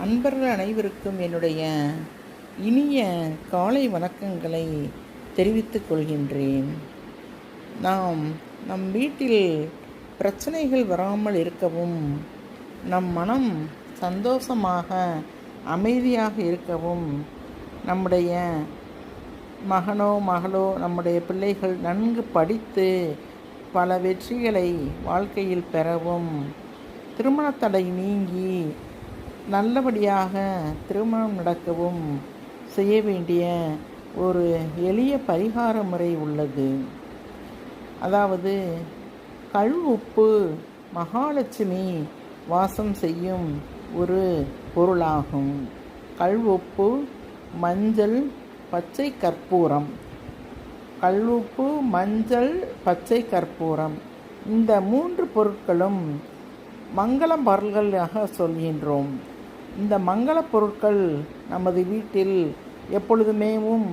அன்பர்கள் அனைவருக்கும் என்னுடைய இனிய காலை வணக்கங்களை தெரிவித்துக் கொள்கின்றேன். நம் வீட்டில் பிரச்சனைகள் வராமல் இருக்கவும், நம் மனம் சந்தோஷமாக அமைதியாக இருக்கவும், நம்முடைய மகனோ மகளோ நம்முடைய பிள்ளைகள் நன்கு படித்து பல வெற்றிகளை வாழ்க்கையில் பெறவும், திருமணத்தடை நீங்கி நல்லபடியாக திருமணம் நடக்கவும் செய்ய வேண்டிய ஒரு எளிய பரிகார முறை உள்ளது. அதாவது கல் உப்பு மகாலட்சுமி வாசம் செய்யும் ஒரு பொருளாகும். கல் உப்பு, மஞ்சள், பச்சை கற்பூரம். கல் உப்பு, மஞ்சள், பச்சை கற்பூரம், இந்த 3 பொருட்களும் மங்கள பொருள்களாக சொல்கின்றோம். இந்த மங்கள பொருட்கள் நமது வீட்டில் எப்பொழுதுமேவும்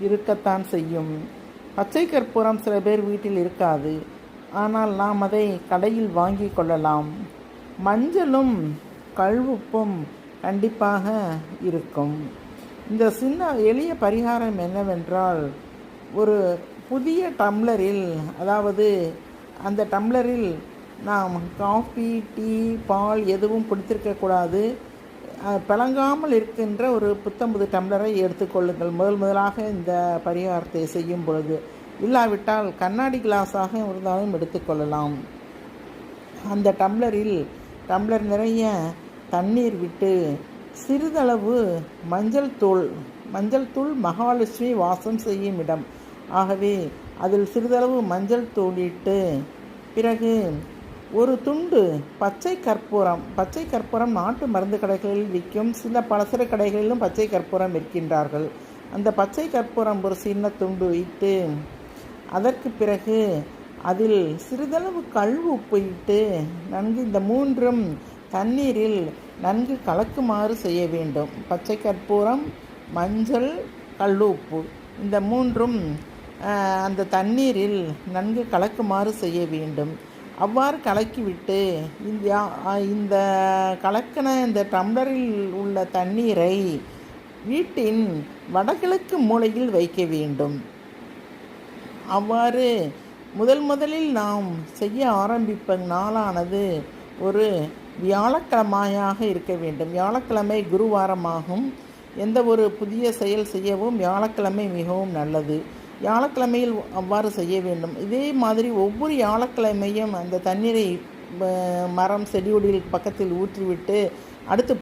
இருக்கத்தான் செய்யும். பச்சை கற்பூரம் சில பேர் வீட்டில் இருக்காது, ஆனால் நாம் அதை கடையில் வாங்கி கொள்ளலாம். மஞ்சளும் கல்உப்பும் கண்டிப்பாக இருக்கும். இந்த சின்ன எளிய பரிகாரம் என்னவென்றால், ஒரு புதிய டம்ளரில், அதாவது அந்த டம்ளரில் நாம் காஃபி, டீ, பால் எதுவும் பிடித்திருக்கக்கூடாது. பிளங்காமல் இருக்கின்ற ஒரு புத்தம்புது டம்ளரை எடுத்துக்கொள்ளுங்கள் முதலாக இந்த பரிகாரத்தை செய்யும் பொழுது. இல்லாவிட்டால் கண்ணாடி கிளாஸாக இருந்தாலும் எடுத்துக்கொள்ளலாம். அந்த டம்ளர் நிறைய தண்ணீர் விட்டு சிறிதளவு மஞ்சள் தூள் மகாலட்சுமி வாசம் செய்யும் இடம். ஆகவே அதில் சிறிதளவு மஞ்சள் தூள் இட்டு, பிறகு ஒரு துண்டு பச்சை கற்பூரம் நாட்டு மருந்து கடைகளில் விற்கும். சில பலசர கடைகளிலும் பச்சை கற்பூரம் விற்கின்றார்கள். அந்த பச்சை கற்பூரம் ஒரு சின்ன துண்டு இட்டு, அதற்கு பிறகு அதில் சிறிதளவு கல் உப்பு இட்டு நன்கு இந்த 3ம் தண்ணீரில் நன்கு கலக்குமாறு செய்ய வேண்டும். பச்சை கற்பூரம், மஞ்சள், கல் உப்பு, இந்த 3ம் அந்த தண்ணீரில் நன்கு கலக்குமாறு செய்ய வேண்டும். அவ்வாறு கலக்கிவிட்டு இந்த கலக்கின இந்த டம்ளரில் உள்ள தண்ணீரை வீட்டின் வடகிழக்கு மூலையில் வைக்க வேண்டும். அவ்வாறு முதலில் நாம் செய்ய ஆரம்பிப்ப நாளானது ஒரு வியாழக்கிழமையாக இருக்க வேண்டும். வியாழக்கிழமை குருவாரமாகும். எந்த ஒரு புதிய செயல் செய்யவும் வியாழக்கிழமை மிகவும் நல்லது. வியாழக்கிழமையில் அவ்வாறு செய்ய வேண்டும். இதே மாதிரி ஒவ்வொரு வியாழக்கிழமையும் அந்த தண்ணீரை மரம் செடியொடியில் பக்கத்தில் ஊற்றிவிட்டு அடுத்து